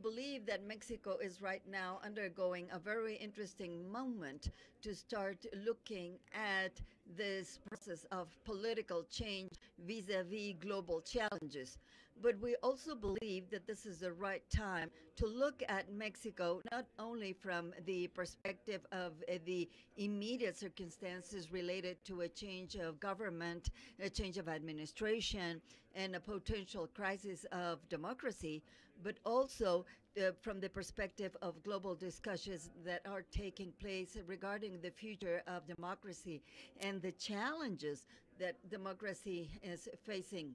believe that Mexico is right now undergoing a very interesting moment to start looking at this process of political change vis-a-vis global challenges. But we also believe that this is the right time to look at Mexico not only from the perspective of the immediate circumstances related to a change of government, a change of administration, and a potential crisis of democracy, but also from the perspective of global discussions that are taking place regarding the future of democracy and the challenges that democracy is facing.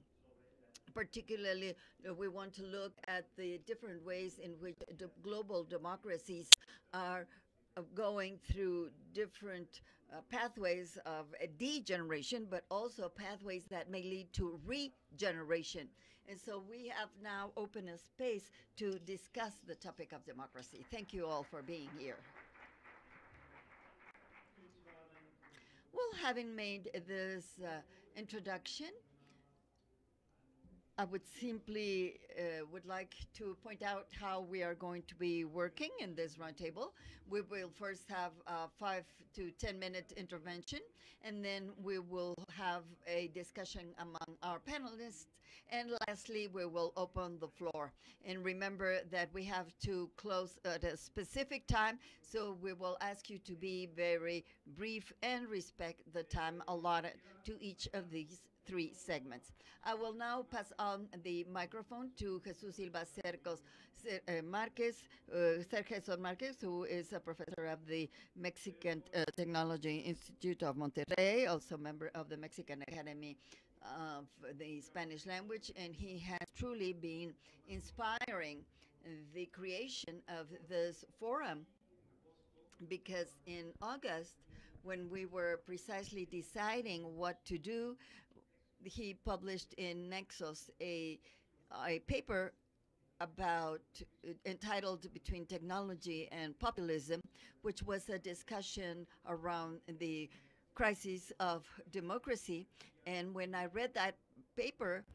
Particularly, we want to look at the different ways in which global democracies are going through different pathways of degeneration, but also pathways that may lead to regeneration. And so we have now opened a space to discuss the topic of democracy. Thank you all for being here. Well, having made this introduction, I would simply would like to point out how we are going to be working in this roundtable. We will first have a 5 to 10 minute intervention, and then we will have a discussion among our panelists. And lastly, we will open the floor. And remember that we have to close at a specific time, so we will ask you to be very brief and respect the time allotted to each of these three segments. I will now pass on the microphone to Jesús Silva-Herzog Márquez, who is a professor of the Mexican Technology Institute of Monterrey, also member of the Mexican Academy of the Spanish language, and he has truly been inspiring the creation of this forum, because in August, when we were precisely deciding what to do, he published in Nexos a paper about entitled Between Technology and Populism, which was a discussion around the crisis of democracy. And when I read that paper,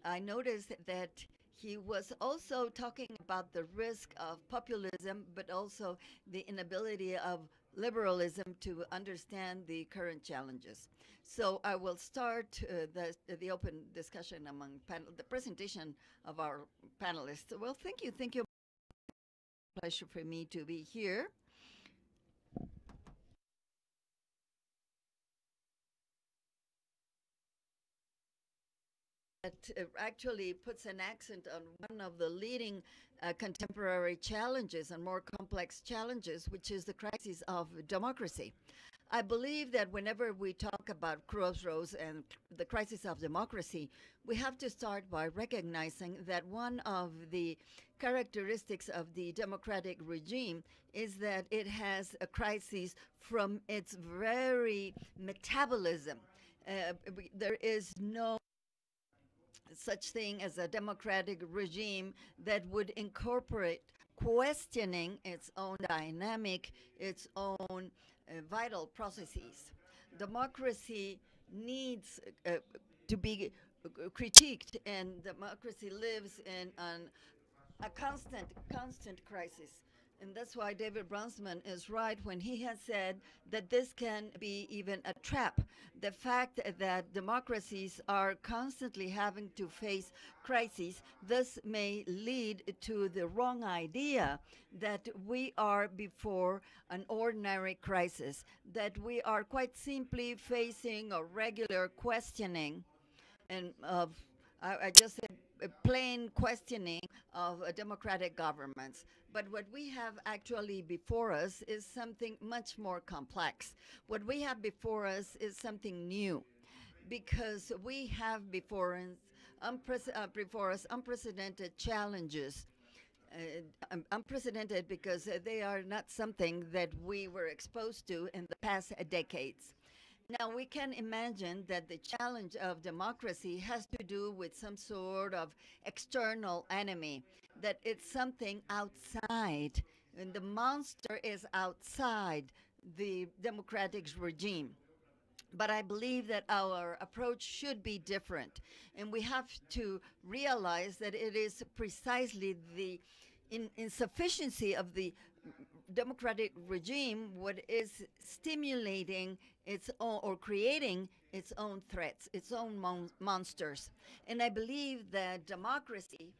I noticed that he was also talking about the risk of populism, but also the inability of liberalism to understand the current challenges. So I will start the open discussion among the presentation of our panelists. Well, thank you. Thank you. Pleasure for me to be here. That actually puts an accent on one of the leading contemporary challenges and more complex challenges, which is the crisis of democracy. I believe that whenever we talk about crossroads and the crisis of democracy, we have to start by recognizing that one of the characteristics of the democratic regime is that it has a crisis from its very metabolism. There is no such thing as a democratic regime that would incorporate questioning its own dynamic, its own vital processes. Democracy needs to be critiqued, and democracy lives in a constant crisis. And that's why David Bronsman is right when he has said that this can be even a trap. The fact that democracies are constantly having to face crises, this may lead to the wrong idea that we are before an ordinary crisis, that we are quite simply facing a regular questioning and of, I just said, a plain questioning of democratic governments. But what we have actually before us is something much more complex. What we have before us is something new, because we have before us unprecedented challenges. Unprecedented because they are not something that we were exposed to in the past decades. Now, we can imagine that the challenge of democracy has to do with some sort of external enemy, that it's something outside, and the monster is outside the democratic regime. But I believe that our approach should be different, and we have to realize that it is precisely the insufficiency of the democratic regime, what is stimulating its own or creating its own threats, its own monsters. And I believe that democracy,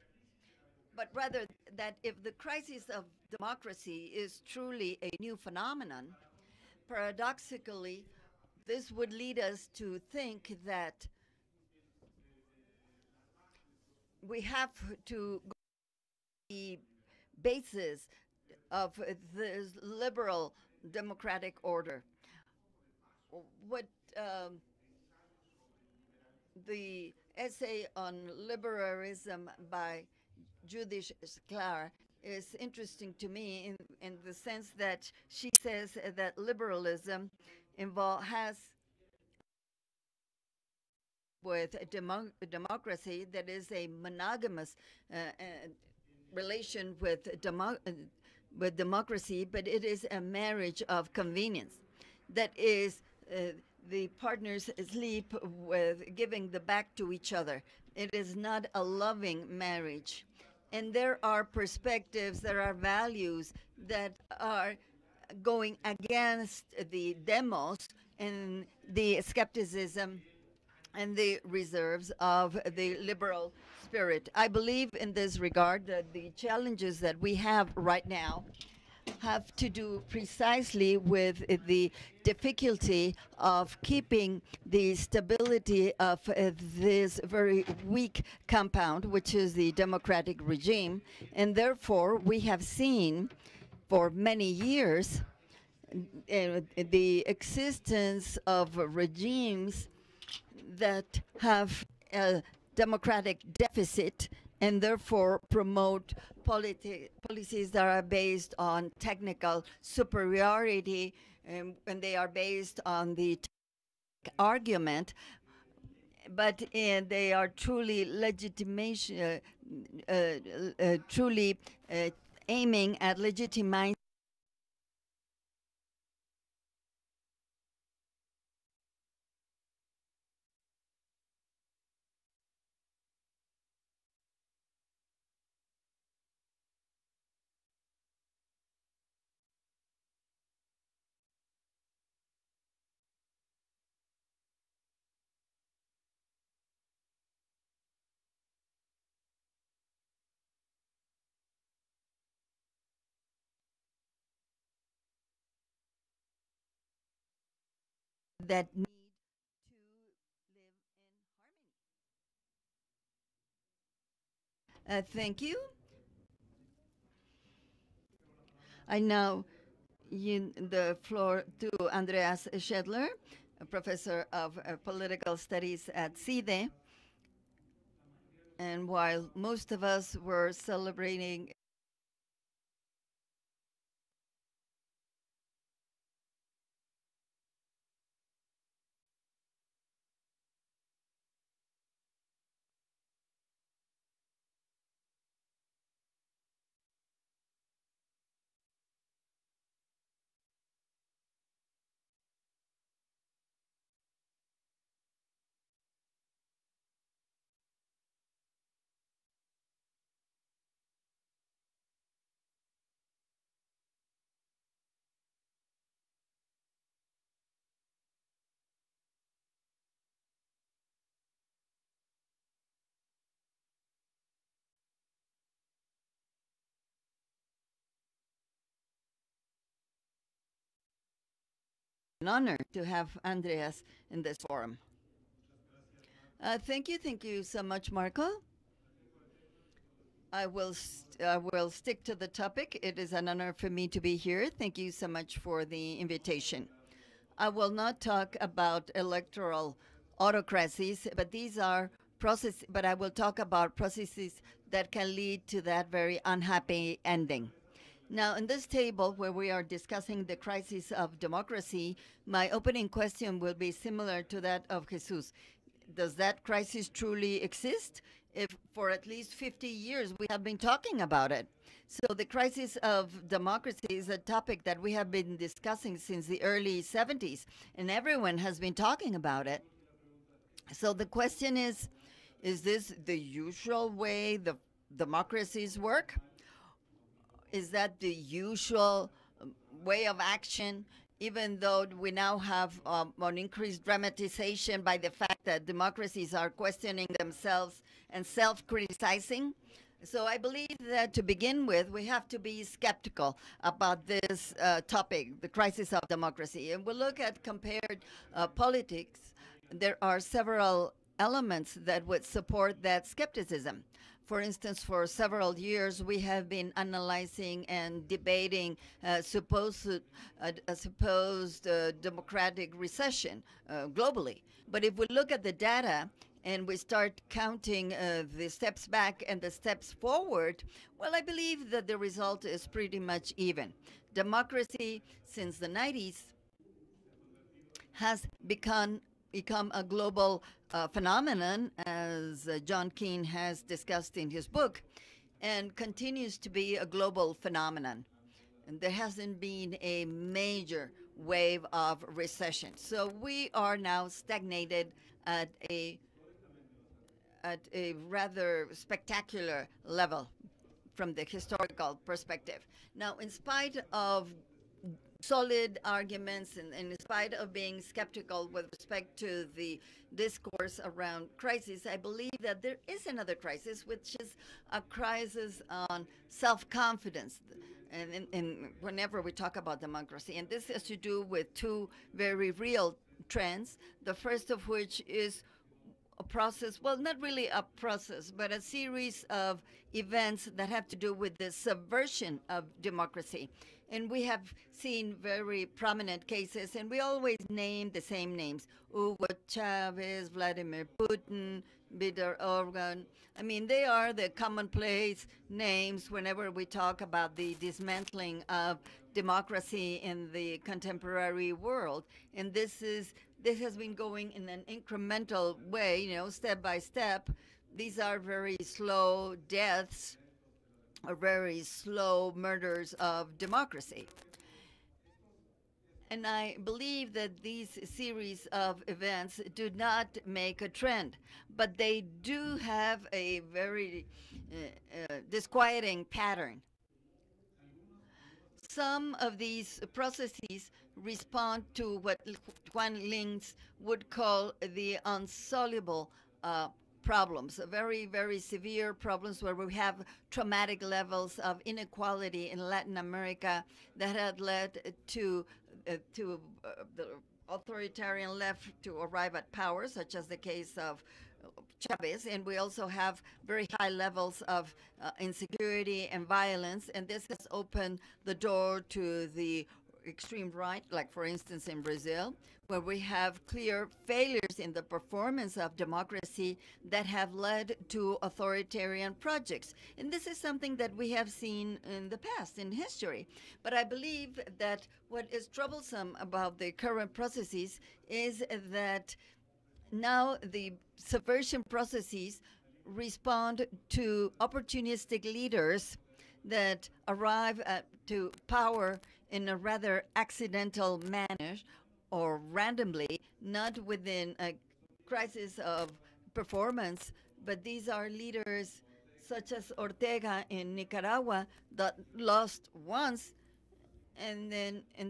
but rather that if the crisis of democracy is truly a new phenomenon, paradoxically, this would lead us to think that we have to go to the basis of this liberal democratic order. What the essay on liberalism by Judith Schedler is interesting to me in the sense that she says that liberalism has with democracy that is a monogamous relation with democracy, but it is a marriage of convenience. That is, the partners sleep with giving the back to each other. It is not a loving marriage. And there are perspectives, there are values that are going against the demos and the skepticism and the reserves of the liberal spirit. I believe in this regard that the challenges that we have right now have to do precisely with the difficulty of keeping the stability of this very weak compound, which is the democratic regime. And therefore, we have seen for many years the existence of regimes that have a democratic deficit and therefore promote policies that are based on technical superiority, and they are based on the argument, but they are truly legitimation, truly aiming at legitimizing that need to live in harmony. Thank you. I now yield the floor to Andreas Schedler, a professor of political studies at CIDE. And while most of us were celebrating an honor to have Andreas in this forum. Thank you so much, Marco. I will stick to the topic. It is an honor for me to be here. Thank you so much for the invitation. I will not talk about electoral autocracies, but these are processes. But I will talk about processes that can lead to that very unhappy ending. Now, in this table where we are discussing the crisis of democracy, my opening question will be similar to that of Jesús. Does that crisis truly exist? If for at least 50 years we have been talking about it. So the crisis of democracy is a topic that we have been discussing since the early 70s, and everyone has been talking about it. So the question is this the usual way the democracies work? Is that the usual way of action, even though we now have an increased dramatization by the fact that democracies are questioning themselves and self-criticizing? So I believe that to begin with, we have to be skeptical about this topic, the crisis of democracy. And we look at compared politics. There are several elements that would support that skepticism. For instance, for several years, we have been analyzing and debating a supposed democratic recession globally. But if we look at the data and we start counting the steps back and the steps forward, well, I believe that the result is pretty much even. Democracy since the 90s has become a global phenomenon, as John Keane has discussed in his book, and continues to be a global phenomenon. And there hasn't been a major wave of recession. So we are now stagnated at a rather spectacular level from the historical perspective. Now, in spite of solid arguments and in spite of being skeptical with respect to the discourse around crisis, I believe that there is another crisis, which is a crisis on self-confidence. And whenever we talk about democracy, and this has to do with two very real trends, the first of which is a process, well, not really a process, but a series of events that have to do with the subversion of democracy. And we have seen very prominent cases, and we always name the same names: Hugo Chavez, Vladimir Putin, Viktor Orban. I mean, they are the commonplace names whenever we talk about the dismantling of democracy in the contemporary world. And this has been going in an incremental way, step by step. These are very slow deaths, or very slow murders of democracy. And I believe that these series of events do not make a trend, but they do have a very disquieting pattern. Some of these processes respond to what Juan Linz would call the insoluble problems, very, very severe problems where we have traumatic levels of inequality in Latin America that had led to the authoritarian left to arrive at power, such as the case of Chavez. And we also have very high levels of insecurity and violence, and this has opened the door to the extreme right, like for instance in Brazil, where we have clear failures in the performance of democracy that have led to authoritarian projects. And this is something that we have seen in the past, in history. But I believe that what is troublesome about the current processes is that now the subversion processes respond to opportunistic leaders that arrive to power in a rather accidental manner or randomly, not within a crisis of performance, but these are leaders such as Ortega in Nicaragua that lost once, and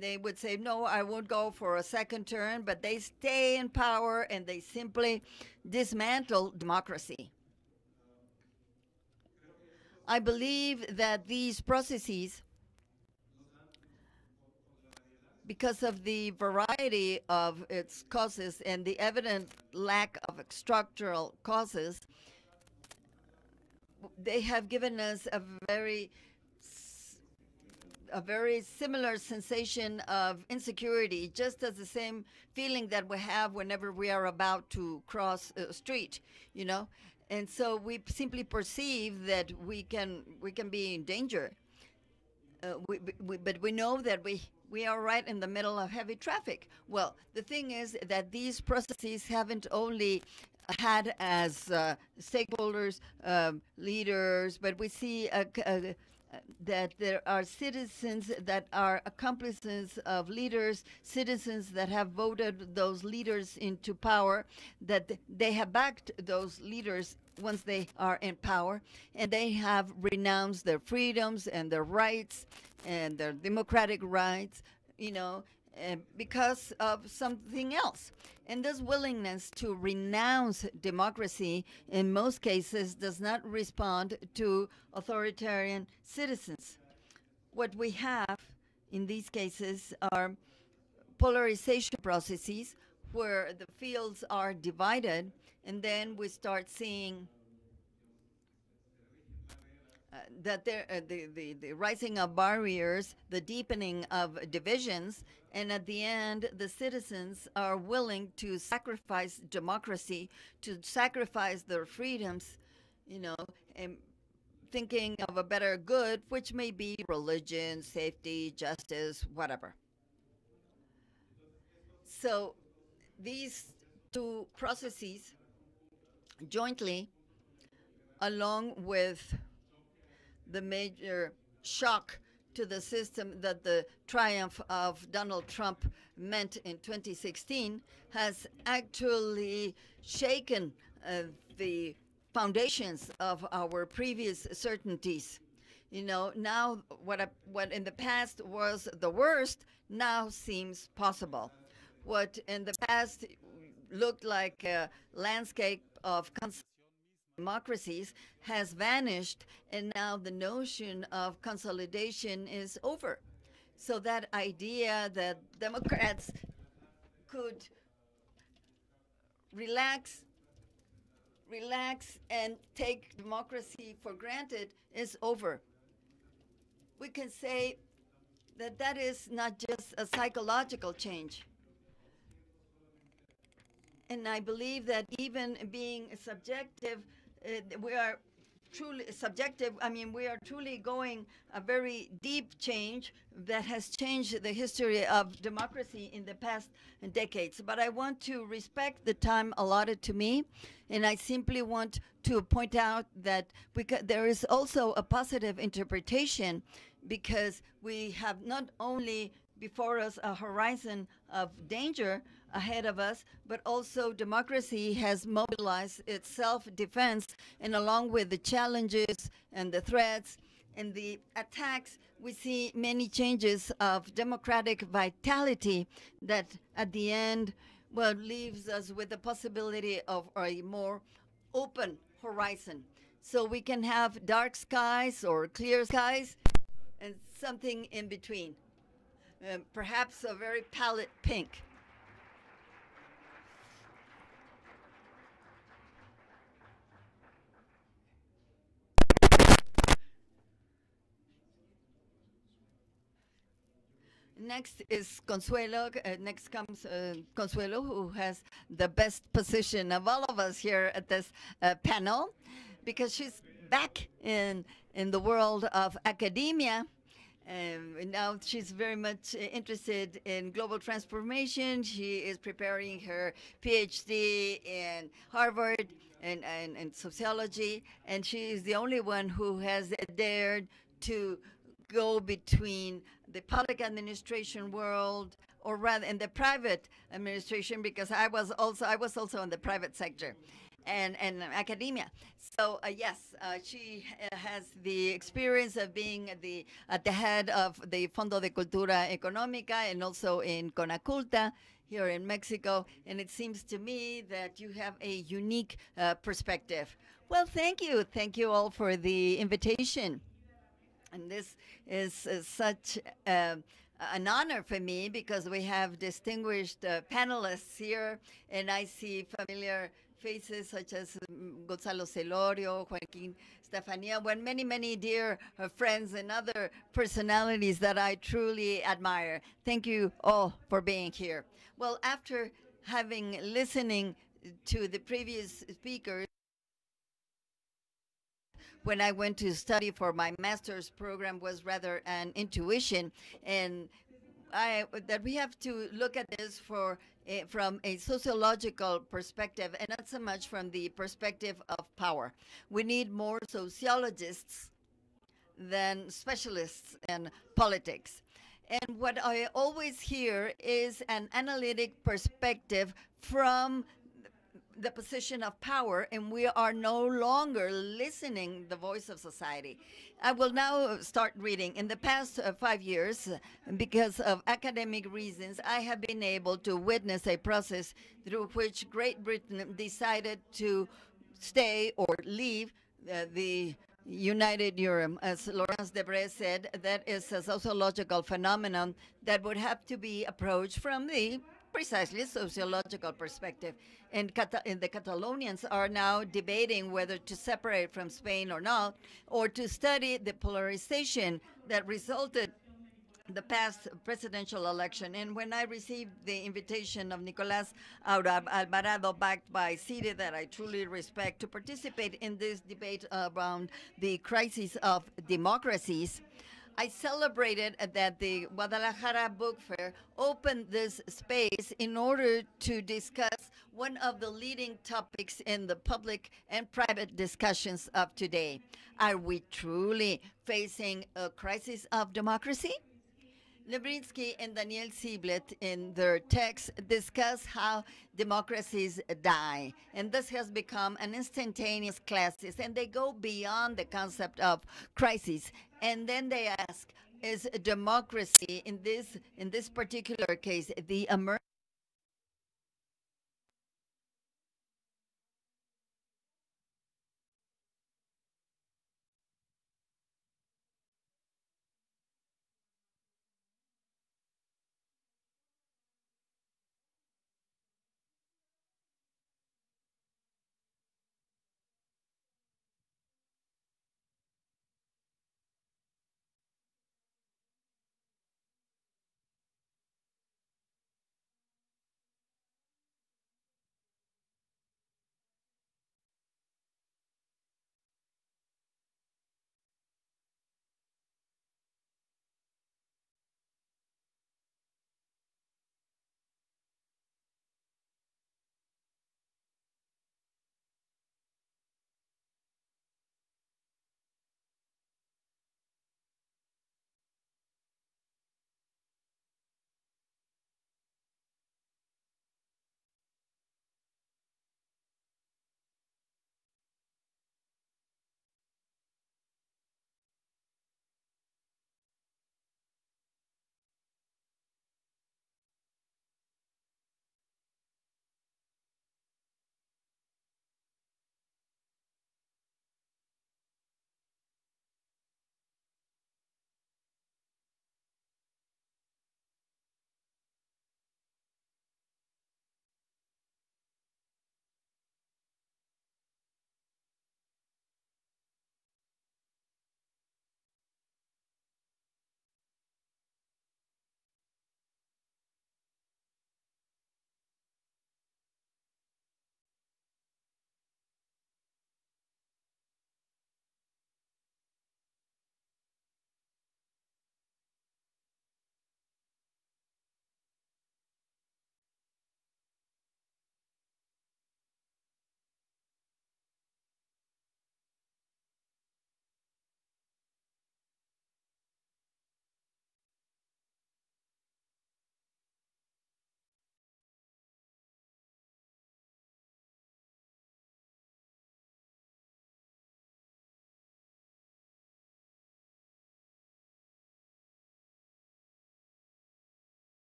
they would say, no, I won't go for a second term, but they stay in power and they simply dismantle democracy. I believe that these processes, because of the variety of its causes and the evident lack of structural causes, they have given us a very similar sensation of insecurity, just as the same feeling that we have whenever we are about to cross a street, And so we simply perceive that we can be in danger. But we know that we are right in the middle of heavy traffic. Well, the thing is that these processes haven't only had as stakeholders, leaders, but we see that there are citizens that are accomplices of leaders, citizens that have voted those leaders into power, that they have backed those leaders once they are in power, and they have renounced their freedoms and their rights and their democratic rights, you know, because of something else. And this willingness to renounce democracy in most cases does not respond to authoritarian citizens. What we have in these cases are polarization processes where the fields are divided, and then we start seeing that the rising of barriers, the deepening of divisions, and at the end, the citizens are willing to sacrifice democracy, to sacrifice their freedoms, you know, and thinking of a better good, which may be religion, safety, justice, whatever. So these two processes jointly, along with the major shock to the system that the triumph of Donald Trump meant in 2016, has actually shaken the foundations of our previous certainties. You know, now what in the past was the worst now seems possible. What in the past looked like a landscape of democracies has vanished, and now the notion of consolidation is over. So that idea that Democrats could relax and take democracy for granted is over. We can say that that is not just a psychological change. And I believe that even being subjective, we are truly subjective. I mean, we are truly going a very deep change that has changed the history of democracy in the past decades. But I want to respect the time allotted to me, and I simply want to point out that there is also a positive interpretation, because we have not only before us a horizon of danger ahead of us, but also democracy has mobilized its self-defense, and along with the challenges and the threats and the attacks, we see many changes of democratic vitality that at the end, well, leaves us with the possibility of a more open horizon. So we can have dark skies or clear skies and something in between. Perhaps a very pallid pink. Next is Consuelo. Next comes Consuelo, who has the best position of all of us here at this panel, because she's back in the world of academia. Now she's very much interested in global transformation. She is preparing her PhD in Harvard and sociology, and she is the only one who has dared to go between the public administration world, or rather in the private administration, because I was also in the private sector, and academia. So yes, she has the experience of being at the head of the Fondo de Cultura Económica and also in Conaculta here in Mexico, and it seems to me that you have a unique perspective. Well, thank you all for the invitation. And this is such an honor for me, because we have distinguished panelists here, and I see familiar faces such as Gonzalo Celorio, Joaquin Stefania, when many dear friends and other personalities that I truly admire. Thank you all for being here. Well, after having listening to the previous speakers, when I went to study for my master's program was rather an intuition, and that we have to look at this from a sociological perspective, and not so much from the perspective of power. We need more sociologists than specialists in politics. And what I always hear is an analytic perspective from the position of power, and we are no longer listening the voice of society. I will now start reading. In the past 5 years, because of academic reasons, I have been able to witness a process through which Great Britain decided to stay or leave the United Europe. As Laurence Debré said, that is a sociological phenomenon that would have to be approached from the precisely sociological perspective. And the Catalonians are now debating whether to separate from Spain or not, or to study the polarization that resulted the past presidential election. And when I received the invitation of Nicolás Alvarado, backed by CIDE, that I truly respect, to participate in this debate around the crisis of democracies, I celebrated that the Guadalajara Book Fair opened this space in order to discuss one of the leading topics in the public and private discussions of today. Are we truly facing a crisis of democracy? Lebrinsky and Daniel Ziblatt in their text discuss how democracies die, and this has become an instantaneous crisis, and they go beyond the concept of crisis, and then they ask, is democracy in this particular case the emergence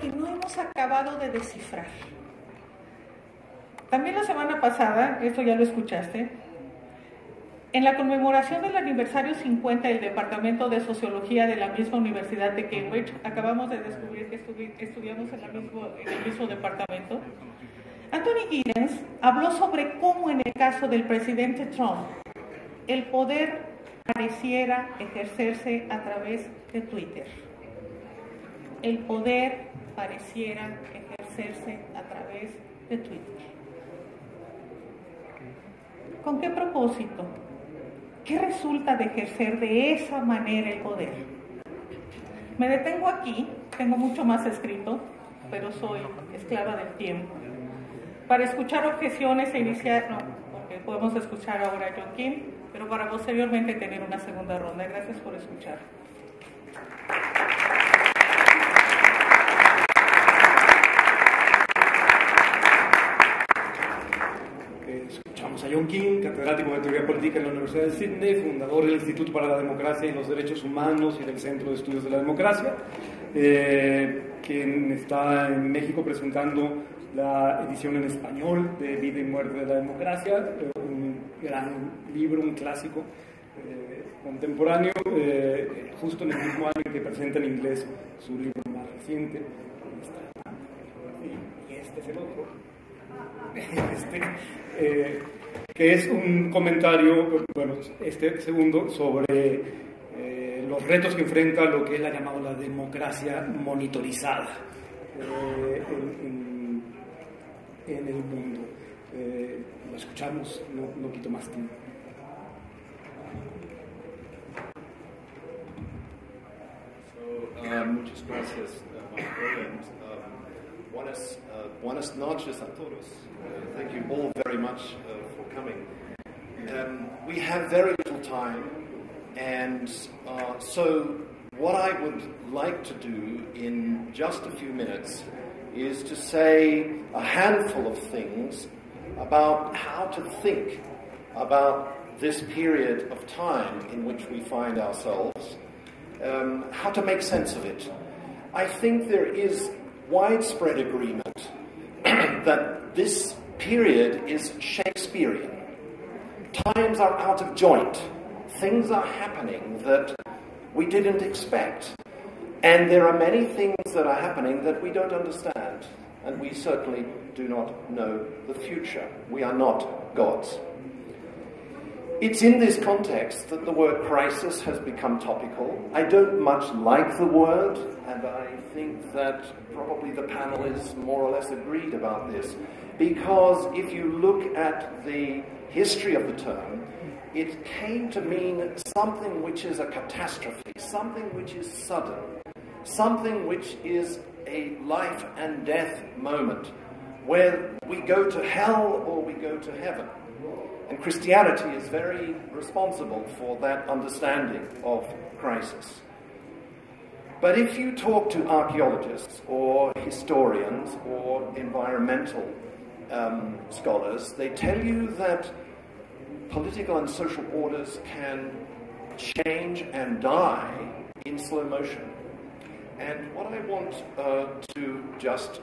que no hemos acabado de descifrar. También la semana pasada, esto ya lo escuchaste, en la conmemoración del aniversario 50 del Departamento de Sociología de la misma Universidad de Cambridge, acabamos de descubrir que estudiamos en el mismo departamento, Anthony Giddens habló sobre cómo en el caso del presidente Trump, el poder pareciera ejercerse a través de Twitter. El poder pareciera ejercerse a través de Twitter. ¿Con qué propósito? ¿Qué resulta de ejercer de esa manera el poder? Me detengo aquí, tengo mucho más escrito, pero soy esclava del tiempo. Para escuchar objeciones e iniciar, no, porque podemos escuchar ahora a Keane, pero para posteriormente tener una segunda ronda. Gracias por escuchar. Escuchamos a Keane, catedrático de Teoría Política en la Universidad de Sydney, fundador del Instituto para la Democracia y los Derechos Humanos y del Centro de Estudios de la Democracia, quien está en México presentando la edición en español de Vida y Muerte de la Democracia, un gran libro, un clásico contemporáneo, justo en el mismo año que presenta en inglés su libro más reciente. Y este es el otro. Que es un comentario, bueno, este segundo, sobre los retos que enfrenta lo que él ha llamado la democracia monitorizada en el mundo. Lo escuchamos, no quito más tiempo. Muchas gracias, buenas noches a todos. Thank you all very much for coming. We have very little time, and so what I would like to do in just a few minutes is to say a handful of things about how to think about this period of time in which we find ourselves, how to make sense of it. I think there is widespread agreement that this period is Shakespearean. Times are out of joint. Things are happening that we didn't expect. And there are many things that are happening that we don't understand. And we certainly do not know the future. We are not gods. It's in this context that the word crisis has become topical. I don't much like the word, and I think that probably the panel is more or less agreed about this, because if you look at the history of the term, it came to mean something which is a catastrophe, something which is sudden, something which is a life and death moment, where we go to hell or we go to heaven. And Christianity is very responsible for that understanding of crisis. But if you talk to archaeologists or historians or environmental scholars, they tell you that political and social orders can change and die in slow motion. And what I want to just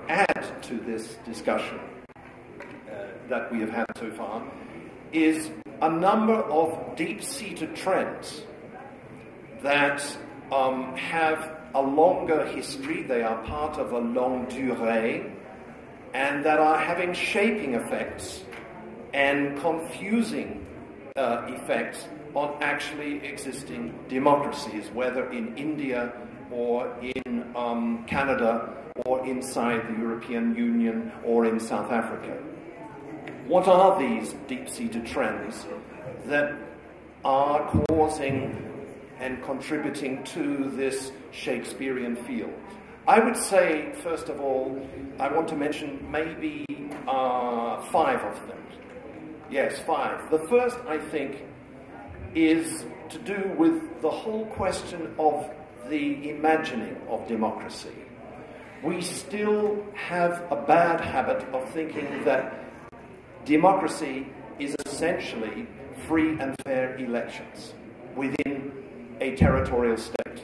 add to this discussion that we have had so far is a number of deep-seated trends that have a longer history. They are part of a longue durée, and that are having shaping effects and confusing effects on actually existing democracies, whether in India or in Canada or inside the European Union or in South Africa. What are these deep-seated trends that are causing and contributing to this Shakespearean feel? I would say, first of all, I want to mention maybe 5 of them. Yes, 5. The first, I think, is to do with the whole question of the imagining of democracy. We still have a bad habit of thinking that democracy is essentially free and fair elections within a territorial state.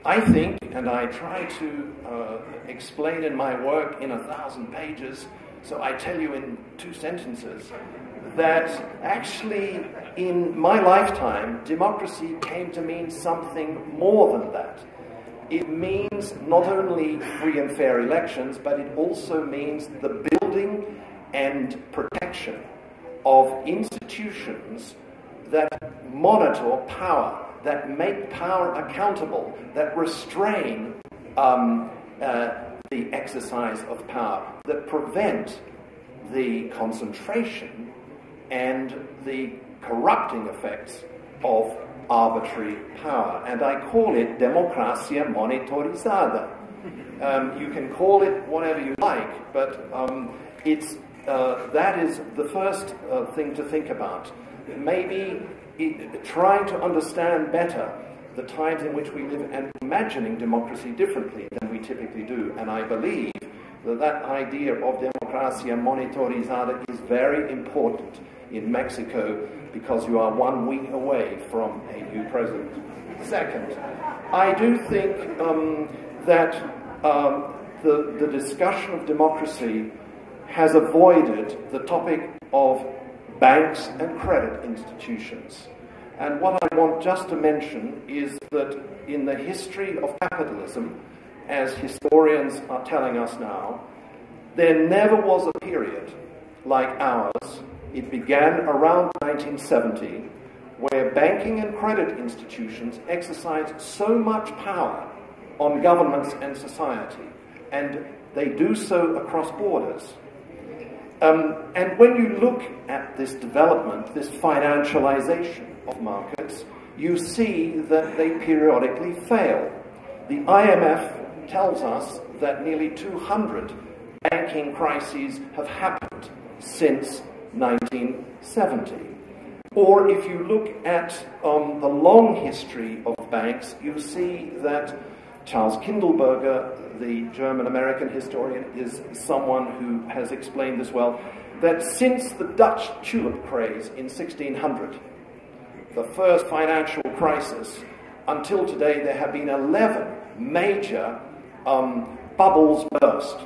I think, and I try to explain in my work in 1,000 pages, so I tell you in 2 sentences, that actually in my lifetime, democracy came to mean something more than that. It means not only free and fair elections, but it also means the building and protection of institutions that monitor power, that make power accountable, that restrain the exercise of power, that prevent the concentration and the corrupting effects of arbitrary power. And I call it democracia monitorizada. You can call it whatever you like, but that is the first thing to think about. Maybe trying to understand better the times in which we live and imagining democracy differently than we typically do. And I believe that that idea of democracia monitorizada is very important in Mexico, because you are 1 week away from a new president. Second, I do think that the discussion of democracy has avoided the topic of banks and credit institutions. And what I want just to mention is that in the history of capitalism, as historians are telling us now, there never was a period like ours. It began around 1970, where banking and credit institutions exercised so much power on governments and society, and they do so across borders. And when you look at this development, this financialization of markets, you see that they periodically fail. The IMF tells us that nearly 200 banking crises have happened since 1970. Or if you look at the long history of banks, you see that Charles Kindleberger, the German-American historian, is someone who has explained this well, that since the Dutch tulip craze in 1600, the first financial crisis, until today there have been 11 major bubbles burst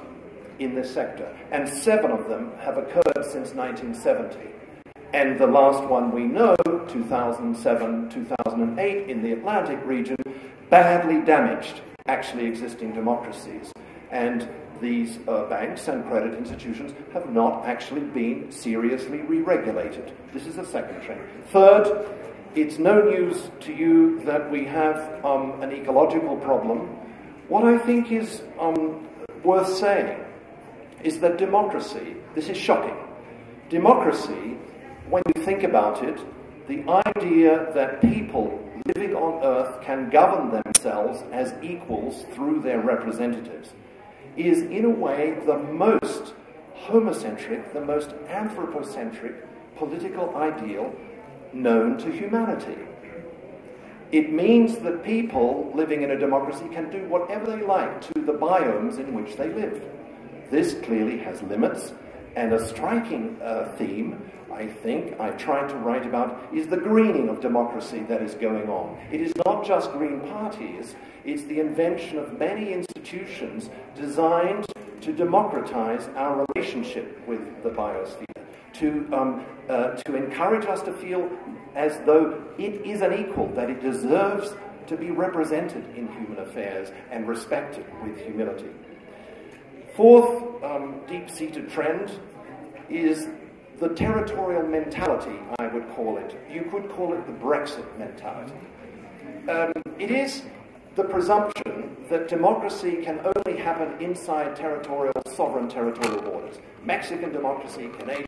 in this sector, and 7 of them have occurred since 1970. And the last one we know, 2007, 2008, in the Atlantic region, badly damaged actually existing democracies. And these banks and credit institutions have not actually been seriously re-regulated. This is the second trend. Third, it's no news to you that we have an ecological problem. What I think is worth saying is that democracy, this is shocking, democracy, when you think about it, the idea that people living on Earth can govern themselves as equals through their representatives is, in a way, the most homocentric, the most anthropocentric political ideal known to humanity. It means that people living in a democracy can do whatever they like to the biomes in which they live. This clearly has limits, and a striking theme, I think, I tried to write about, is the greening of democracy that is going on. It is not just green parties, it's the invention of many institutions designed to democratize our relationship with the biosphere, to encourage us to feel as though it is an equal, that it deserves to be represented in human affairs and respected with humility. Fourth deep-seated trend is the territorial mentality, I would call it. You could call it the Brexit mentality. It is the presumption that democracy can only happen inside sovereign territorial borders. Mexican democracy, Canadian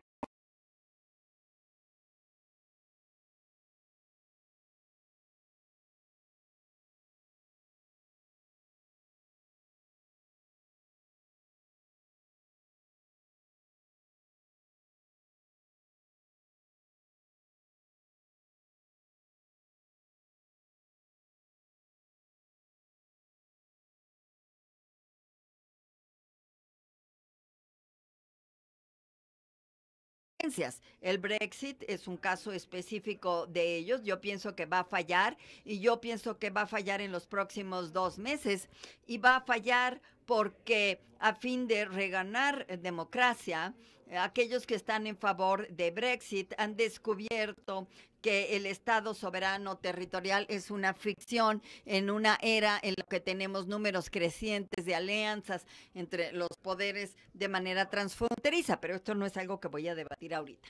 El Brexit es un caso específico de ellos. Yo pienso que va a fallar y yo pienso que va a fallar en los próximos 2 meses y va a fallar porque a fin de reganar democracia, aquellos que están en favor de Brexit han descubierto que el Estado soberano territorial es una ficción en una era en la que tenemos números crecientes de alianzas entre los poderes de manera transfronteriza, pero esto no es algo que voy a debatir ahorita.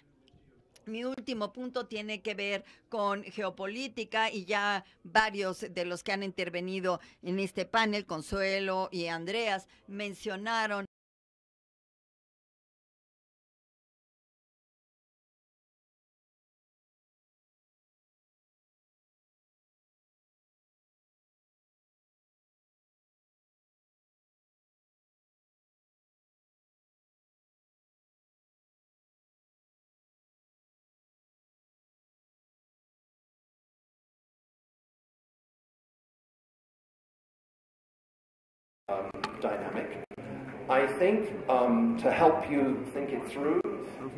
Mi último punto tiene que ver con geopolítica y ya varios de los que han intervenido en este panel, Consuelo y Andreas, mencionaron dynamic. I think to help you think it through,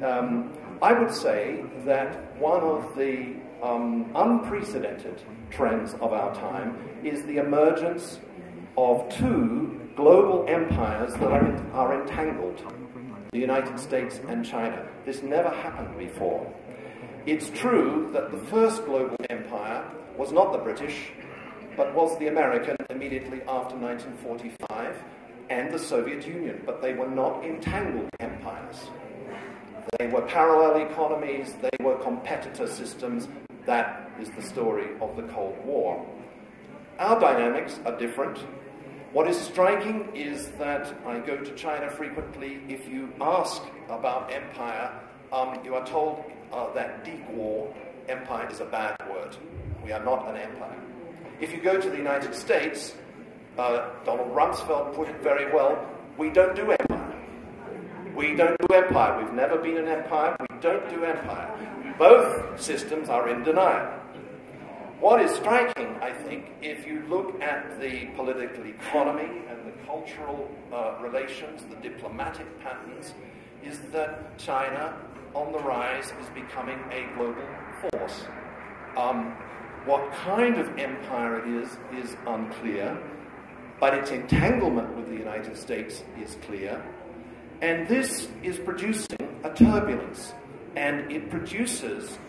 I would say that one of the unprecedented trends of our time is the emergence of two global empires that are entangled, the United States and China. This never happened before. It's true that the first global empire was not the British, but was the American immediately after 1945, and the Soviet Union, but they were not entangled empires. They were parallel economies, they were competitor systems. That is the story of the Cold War. Our dynamics are different. What is striking is that I go to China frequently. If you ask about empire, you are told that War empire is a bad word. We are not an empire. If you go to the United States, Donald Rumsfeld put it very well, we don't do empire. We don't do empire. We've never been an empire. We don't do empire. Both systems are in denial. What is striking, I think, if you look at the political economy and the cultural relations, the diplomatic patterns, is that China, on the rise, is becoming a global force. What kind of empire it is unclear, but its entanglement with the United States is clear. And this is producing a turbulence, and it produces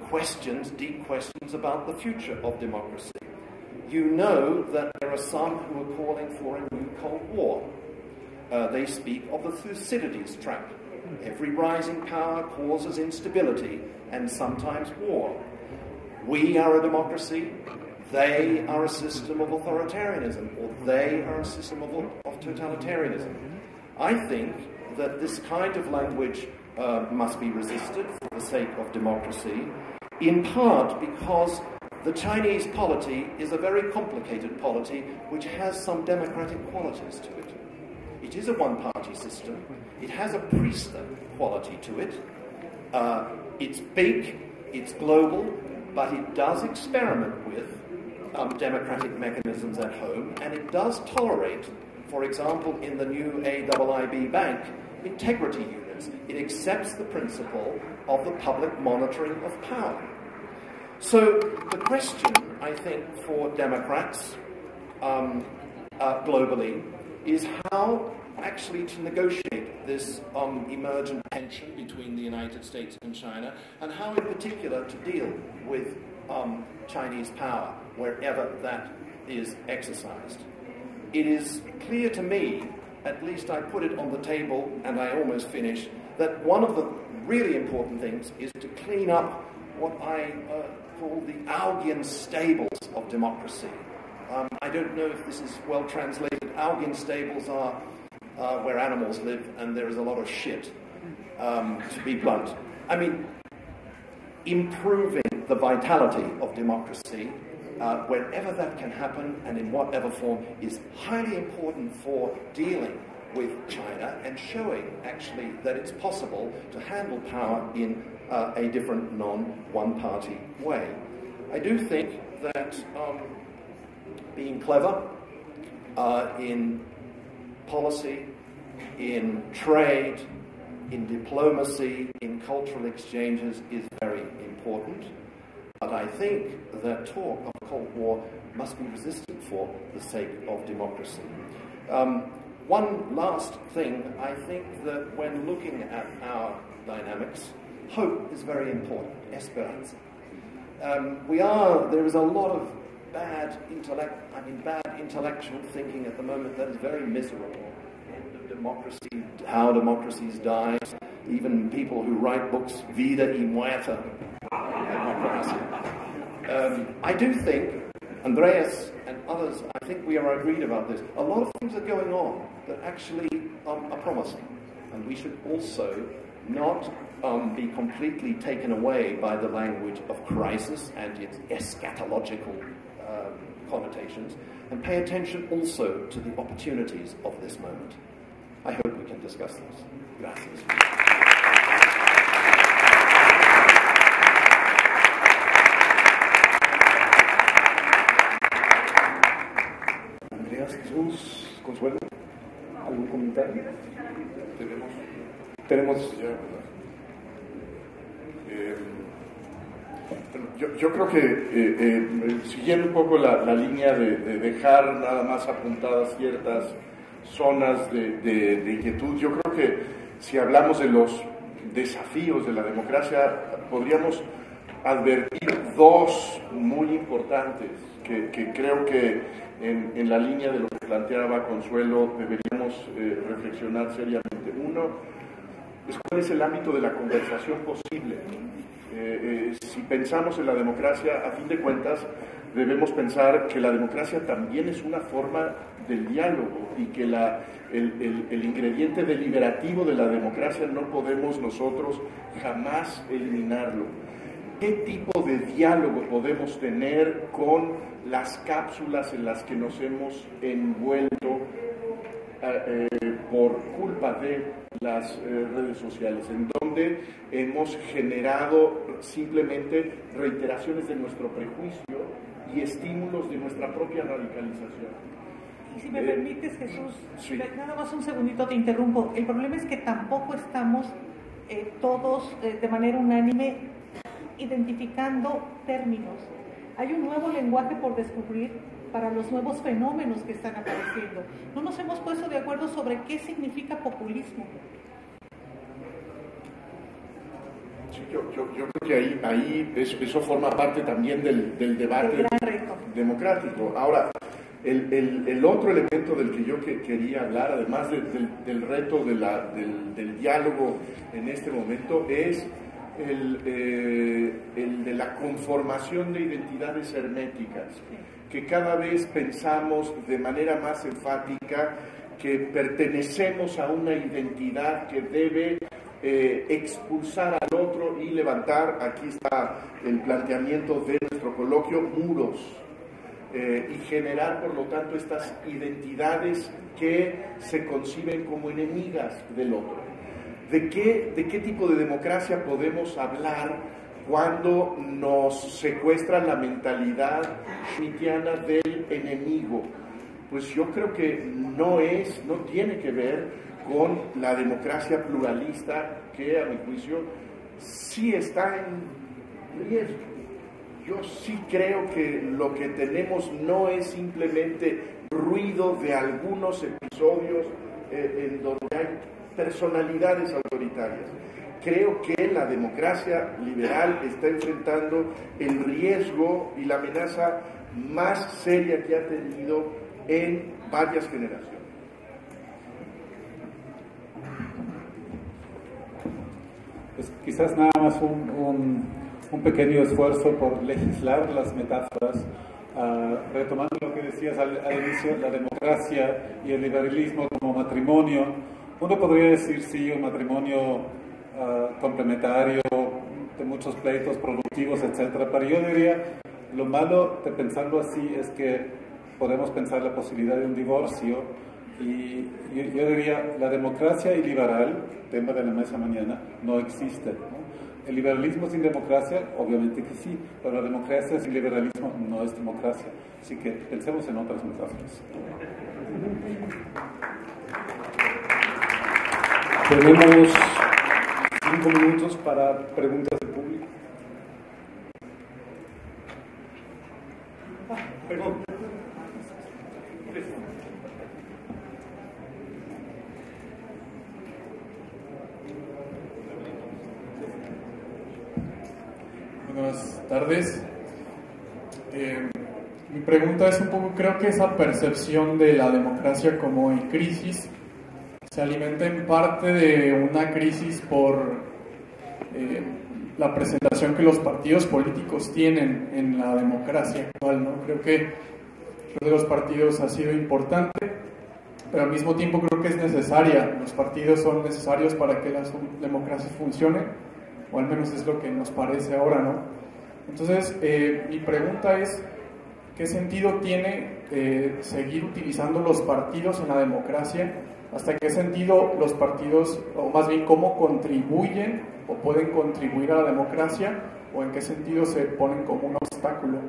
questions, deep questions about the future of democracy. You know that there are some who are calling for a new Cold War. They speak of the Thucydides trap. Every rising power causes instability and sometimes war. We are a democracy, they are a system of authoritarianism, or they are a system of totalitarianism. I think that this kind of language must be resisted for the sake of democracy, in part because the Chinese polity is a very complicated polity which has some democratic qualities to it. It is a one-party system. It has a priesthood quality to it. It's big, it's global, but it does experiment with democratic mechanisms at home, and it does tolerate, for example, in the new AIIB Bank, integrity units. It accepts the principle of the public monitoring of power. So the question, I think, for Democrats globally is how actually to negotiate this emergent tension between the United States and China, and how in particular to deal with Chinese power wherever that is exercised. It is clear to me, at least I put it on the table and I almost finished, that one of the really important things is to clean up what I call the Augean stables of democracy. I don't know if this is well translated. Augean stables are where animals live and there is a lot of shit, to be blunt. I mean, improving the vitality of democracy, wherever that can happen and in whatever form, is highly important for dealing with China and showing actually that it's possible to handle power in a different non-one-party way. I do think that being clever in policy, in trade, in diplomacy, in cultural exchanges is very important. But I think that talk of Cold War must be resisted for the sake of democracy. One last thing, I think that when looking at our dynamics, hope is very important, esperanza. There is a lot of bad intellectual thinking at the moment that is very miserable. End of democracy, how democracies die, even people who write books, vida y muerta, democracia. I do think, Andreas and others, I think we are agreed about this. A lot of things are going on that actually are promising, and we should also not be completely taken away by the language of crisis and its eschatological connotations, and pay attention also to the opportunities of this moment. I hope we can discuss this. Gracias. Andreas, Jesús, Consuelo, ¿algún comentario? Tenemos ya, ¿verdad? Yo creo que siguiendo un poco la línea de dejar nada más apuntadas ciertas zonas de inquietud, yo creo que si hablamos de los desafíos de la democracia, podríamos advertir dos muy importantes que creo que en la línea de lo que planteaba Consuelo deberíamos reflexionar seriamente. Uno es cuál es el ámbito de la conversación posible. Si pensamos en la democracia, a fin de cuentas, debemos pensar que la democracia también es una forma del diálogo y que el ingrediente deliberativo de la democracia no podemos nosotros jamás eliminarlo. ¿Qué tipo de diálogo podemos tener con las cápsulas en las que nos hemos envuelto por culpa de las redes sociales, en donde hemos generado simplemente reiteraciones de nuestro prejuicio y estímulos de nuestra propia radicalización? Y si me permites, Jesús, sí. Nada más un segundito te interrumpo. El problema es que tampoco estamos todos de manera unánime identificando términos. Hay un nuevo lenguaje por descubrir para los nuevos fenómenos que están apareciendo. No nos hemos puesto de acuerdo sobre qué significa populismo. Sí, yo creo que ahí eso forma parte también del debate democrático. Ahora, el otro elemento del que yo quería hablar, además del reto del diálogo en este momento, es el de la conformación de identidades herméticas, que cada vez pensamos de manera más enfática que pertenecemos a una identidad que debe expulsar al otro y levantar, aquí está el planteamiento de nuestro coloquio, muros, y generar por lo tanto estas identidades que se conciben como enemigas del otro. ¿De qué tipo de democracia podemos hablar cuando nos secuestran la mentalidad schmittiana del enemigo? Pues yo creo que no tiene que ver con la democracia pluralista, que a mi juicio sí está en riesgo. Yo sí creo que lo que tenemos no es simplemente ruido de algunos episodios en donde hay personalidades autoritarias. Creo que la democracia liberal está enfrentando el riesgo y la amenaza más seria que ha tenido en varias generaciones. Pues quizás nada más un pequeño esfuerzo por legislar las metáforas, retomando lo que decías al inicio, la democracia y el liberalismo como matrimonio. Uno podría decir sí, un matrimonio complementario, de muchos pleitos productivos, etcétera, pero yo diría, lo malo de pensarlo así es que podemos pensar la posibilidad de un divorcio, y yo diría, la democracia iliberal, tema de la mesa mañana, no existe, ¿no? El liberalismo sin democracia, obviamente que sí, pero la democracia sin liberalismo no es democracia, así que pensemos en otras metáforas. Tenemos 5 minutos para preguntas del público. Perdón. Buenas tardes. Mi pregunta es un poco, creo que esa percepción de la democracia como en crisis se alimenta en parte de una crisis por la presentación que los partidos políticos tienen en la democracia actual, ¿no? Creo que el rol de los partidos ha sido importante, pero al mismo tiempo creo que es necesaria. Los partidos son necesarios para que la democracia funcione, o al menos es lo que nos parece ahora, ¿no? Entonces, mi pregunta es, ¿qué sentido tiene seguir utilizando los partidos en la democracia? ¿Hasta qué sentido los partidos, o más bien cómo contribuyen o pueden contribuir a la democracia, o en qué sentido se ponen como un obstáculo?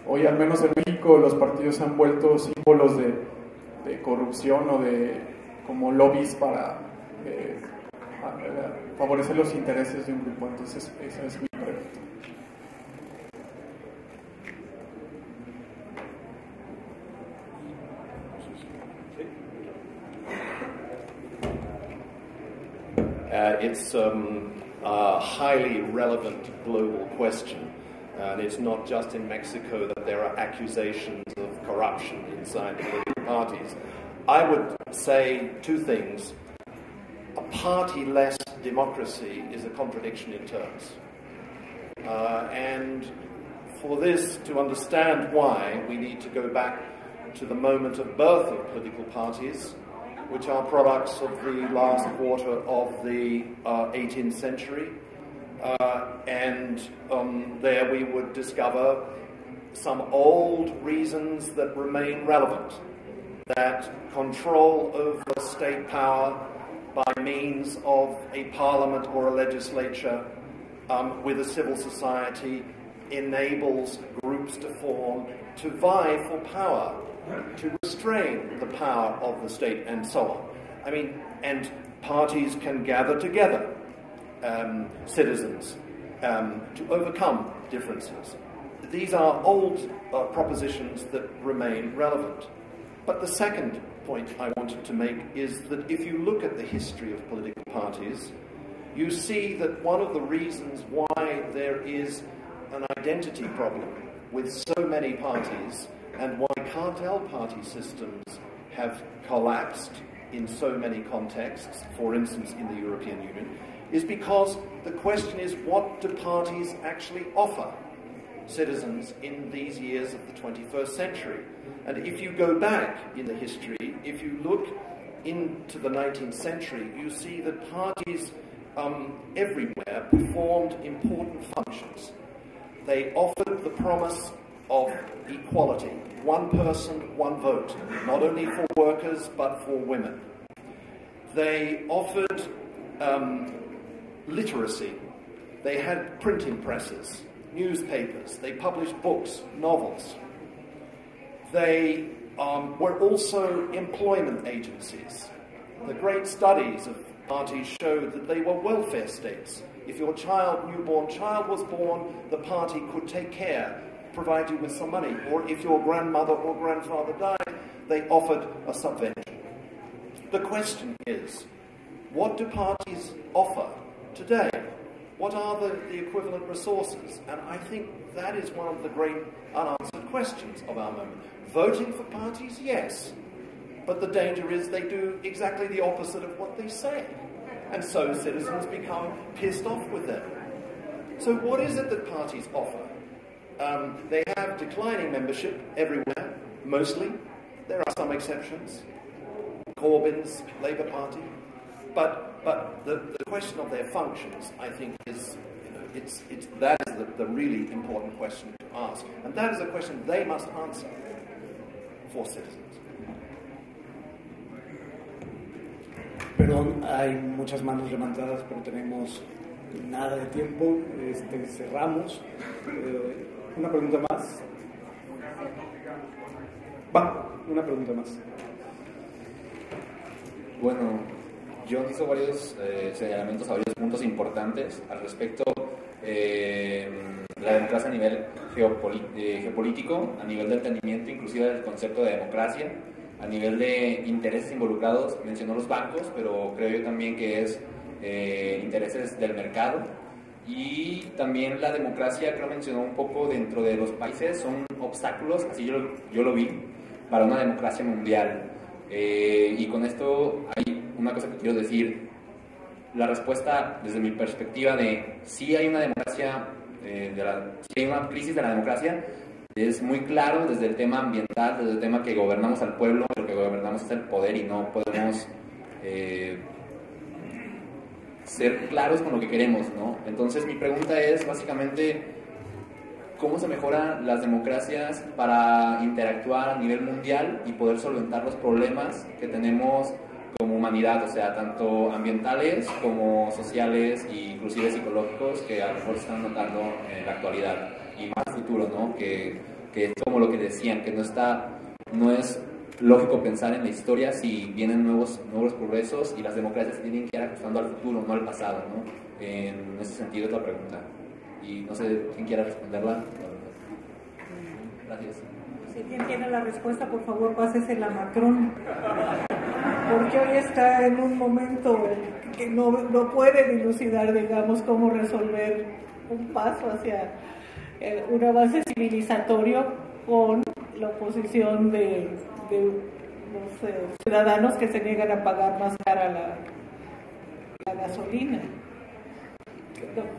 Hoy, al menos en México, los partidos se han vuelto símbolos de corrupción o de como lobbies para favorecer los intereses de un grupo. Entonces, esa es mi pregunta. It's a highly relevant global question, and it's not just in Mexico that there are accusations of corruption inside political parties. I would say two things. A party-less democracy is a contradiction in terms. And for this to understand why, we need to go back to the moment of birth of political parties, which are products of the last quarter of the 18th century. And there we would discover some old reasons that remain relevant, that control over state power by means of a parliament or a legislature with a civil society enables groups to form to vie for power, to restrain the power of the state, and so on. I mean, and parties can gather together citizens to overcome differences. These are old propositions that remain relevant. But the second point I wanted to make is that if you look at the history of political parties, you see that one of the reasons why there is an identity problem with so many parties and why cartel party systems have collapsed in so many contexts, for instance in the European Union, is because the question is, what do parties actually offer citizens in these years of the 21st century? And if you go back in the history, if you look into the 19th century, you see that parties everywhere performed important functions. They offered the promise of equality, one person, one vote, not only for workers but for women. They offered literacy. They had printing presses, newspapers, they published books, novels. They were also employment agencies. The great studies of parties showed that they were welfare states. If your newborn child was born, the party could take care, provide you with some money. Or if your grandmother or grandfather died, they offered a subvention. The question is, what do parties offer today? What are the equivalent resources? And I think that is one of the great unanswered questions of our moment. Voting for parties, yes. But the danger is they do exactly the opposite of what they say. And so citizens become pissed off with them. So what is it that parties offer? They have declining membership everywhere, mostly. There are some exceptions. Corbyn's Labour Party. But the question of their functions, I think, is, that is the really important question to ask. And that is a question they must answer for citizens. Perdón, hay muchas manos levantadas, pero tenemos nada de tiempo. Cerramos. Una pregunta más. Una pregunta más. Bueno, John hizo varios señalamientos a varios puntos importantes al respecto. La democracia a nivel geopolítico, a nivel de entendimiento inclusive del concepto de democracia, a nivel de intereses involucrados, mencionó los bancos, pero creo yo también que es intereses del mercado, y también la democracia, creo mencionó un poco dentro de los países, son obstáculos, así yo lo vi, para una democracia mundial. Y con esto hay una cosa que quiero decir. La respuesta, desde mi perspectiva, de si hay una democracia, si hay una crisis de la democracia, es muy claro desde el tema ambiental, desde el tema que gobernamos al pueblo, lo que gobernamos es el poder y no podemos ser claros con lo que queremos, ¿no? Entonces mi pregunta es básicamente, ¿cómo se mejoran las democracias para interactuar a nivel mundial y poder solventar los problemas que tenemos como humanidad, o sea, tanto ambientales como sociales e inclusive psicológicos, que a lo mejor se están notando en la actualidad y más futuro, ¿no? Que es como lo que decían, que no es lógico pensar en la historia si vienen nuevos progresos, y las democracias tienen que ir ajustando al futuro, no al pasado, ¿no? En ese sentido es la pregunta. Y no sé quién quiera responderla. Gracias. Si alguien tiene la respuesta, por favor, pásesela a Macron. Porque hoy está en un momento que no puede dilucidar, digamos, cómo resolver un paso hacia un avance civilizatorio con la oposición de los ciudadanos que se niegan a pagar más cara la gasolina.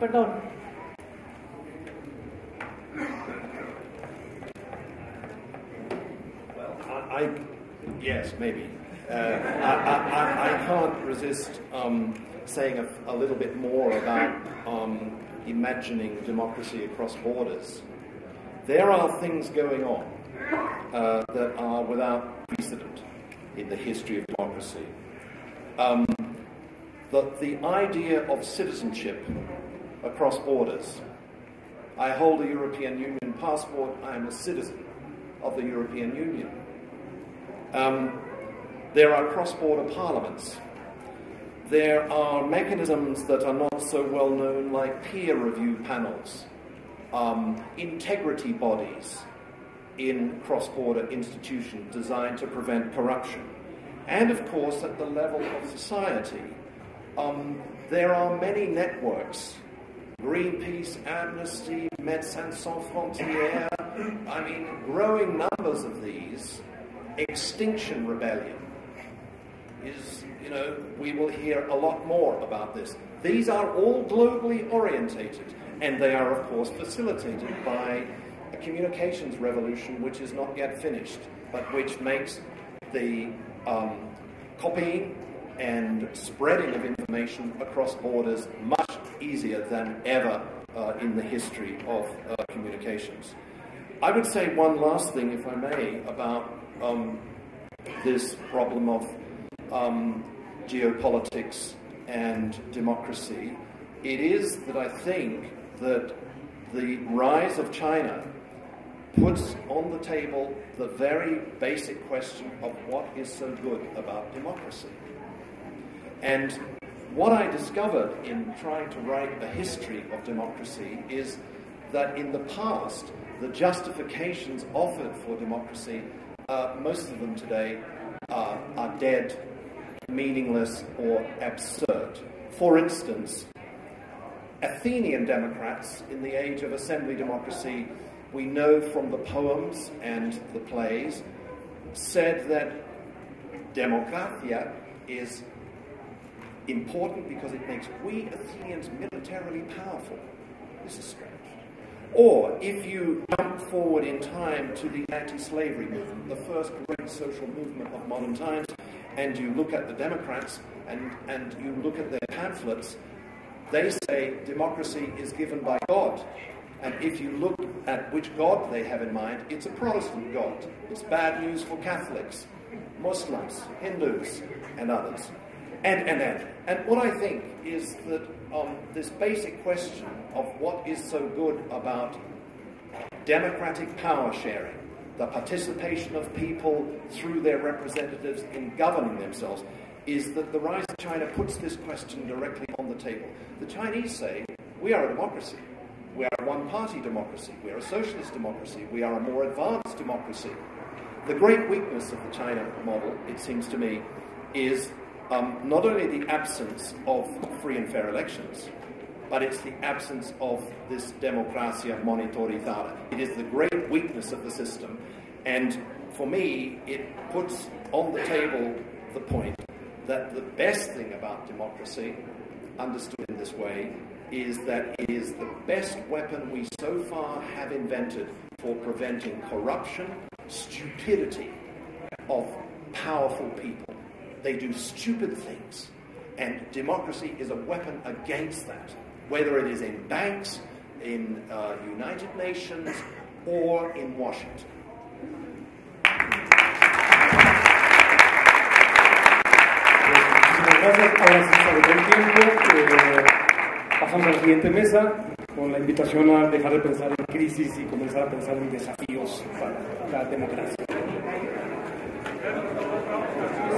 Perdón. Yes, maybe. I can't resist saying a little bit more about imagining democracy across borders. There are things going on that are without precedent in the history of democracy. The idea of citizenship across borders. I hold a European Union passport. I am a citizen of the European Union. There are cross-border parliaments. There are mechanisms that are not so well known, like peer review panels, integrity bodies in cross-border institutions designed to prevent corruption. And of course, at the level of society, there are many networks. Greenpeace, Amnesty, Médecins Sans Frontières, I mean, growing numbers of these. Extinction Rebellion is, we will hear a lot more about this. These are all globally orientated, and they are, of course, facilitated by a communications revolution which is not yet finished, but which makes the copying and spreading of information across borders much easier than ever in the history of communications. I would say one last thing, if I may, about this problem of geopolitics and democracy. It is that I think that the rise of China puts on the table the very basic question of what is so good about democracy. And what I discovered in trying to write a history of democracy is that in the past, the justifications offered for democracy, most of them today are dead, meaningless, or absurd. For instance, Athenian democrats in the age of assembly democracy, we know from the poems and the plays, said that democracia is important because it makes we Athenians militarily powerful. This is strange. Or, if you jump forward in time to the anti-slavery movement, the first great social movement of modern times, and you look at the Democrats and you look at their pamphlets, they say democracy is given by God. And if you look at which God they have in mind, it's a Protestant God. It's bad news for Catholics, Muslims, Hindus, and others. And what I think is that this basic question of what is so good about democratic power sharing, the participation of people through their representatives in governing themselves, is that the rise of China puts this question directly on the table. The Chinese say, we are a democracy. We are a one-party democracy. We are a socialist democracy. We are a more advanced democracy. The great weakness of the China model, it seems to me, is not only the absence of free and fair elections, but it's the absence of this democracia monitorizada. It is the great weakness of the system. And for me, it puts on the table the point that the best thing about democracy, understood in this way, is that it is the best weapon we so far have invented for preventing corruption, stupidity of powerful people. They do stupid things, and democracy is a weapon against that, whether it is in banks, in United Nations, or in Washington. Gracias. Ahora sí se agotó el tiempo. Pasamos a la siguiente mesa con la invitación a dejar de pensar en crisis y comenzar a pensar en desafíos para la democracia.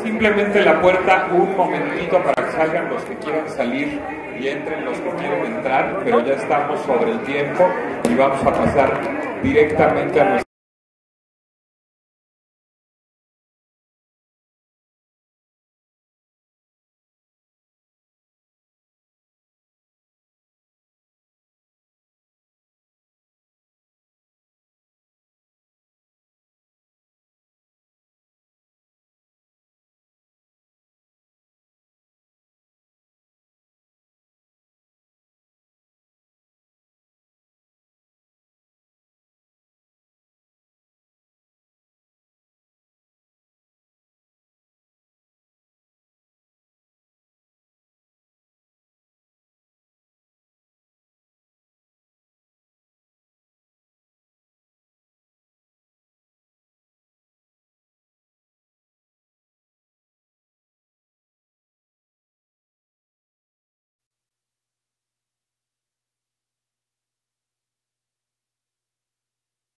Simplemente la puerta un momentito para que salgan los que quieran salir y entren los que quieren entrar, pero ya estamos sobre el tiempo y vamos a pasar directamente a nuestra